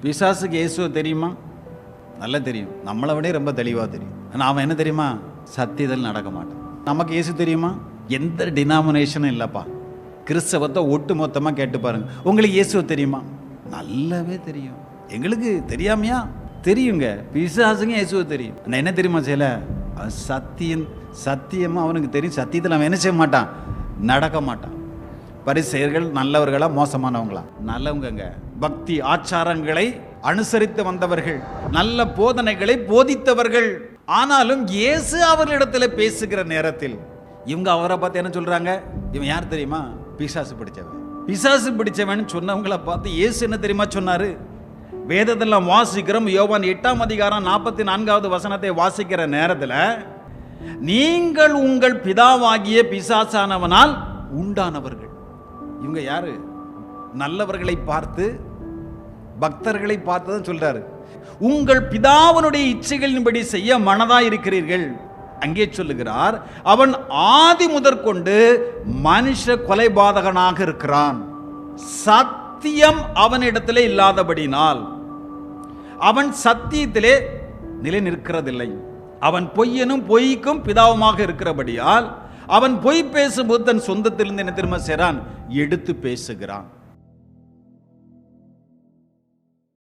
பிசாசுக்கு இயேசுவை தெரியுமா? நல்லா தெரியும். நம்மளை விட ரொம்ப தெளிவாக தெரியும். ஆனால் அவன் என்ன தெரியுமா? சத்தியத்தில் நடக்க மாட்டான். நமக்கு இயேசு தெரியுமா? எந்த டினாமினேஷனும் இல்லைப்பா. கிறிஸ்தவத்தை ஒட்டு மொத்தமாக கேட்டு பாருங்க. உங்களுக்கு இயேசுவை தெரியுமா? நல்லாவே தெரியும். எங்களுக்கு தெரியாமையா? தெரியுங்க. பிசாசுங்க இயேசுவை தெரியும். நான் என்ன தெரியுமா செய்யல? சத்தியமாக அவனுக்கு தெரியும். சத்தியத்தில் அவன் என்ன செய்ய மாட்டான்? நடக்க மாட்டான். பரிசேயர்கள் நல்லவர்களா மோசமானவங்களா? நல்லவங்க. பக்தி ஆச்சாரங்களை அனுசரித்து வந்தவர்கள், நல்ல போதனைகளை போதித்தவர்கள். ஆனாலும் இயேசு அவர்களிடத்தில் பேசுகிற நேரத்தில் இவங்க அவரை பார்த்து என்ன சொல்றாங்க? இவன் யார் தெரியுமா? பிசாசு பிடிச்சவன். பிசாசு பிடிச்சவன் சொன்னவங்களை பார்த்து இயேசு என்ன தெரியுமா சொன்னாரு? வேதத்தெல்லாம் வாசிக்கிறோம். யோவான் 8ஆம் அதிகாரம் 44வது வசனத்தை வாசிக்கிற நேரத்தில், நீங்கள் உங்கள் பிதாவாகிய பிசாசானவனால் உண்டானவர்கள். இவங்க யாரு? நல்லவர்களை பார்த்து, பக்தர்களை பார்த்து தான் சொல்றாரு. உங்கள் பிதாவினுடைய இச்சைகளின்படி செய்ய மனதாய் இருக்கிறீர்கள். அங்கே சொல்லுகிறார், அவன் ஆதி முதற்கொண்டு மனுஷ கொலைபாதகனாக இருக்கிறான். சத்தியம் அவனிடத்திலே இல்லாதபடினால் அவன் சத்தியத்திலே நிலை நிற்கிறதில்லை. அவன் பொய்யனும் பொய்க்கும் பிதாவுமாக இருக்கிறபடியால் அவன் பொய் பேசும்போது தன் சொந்தத்திலிருந்து என்ன திரும்ப செய்றான்? எடுத்து பேசுகிறான்.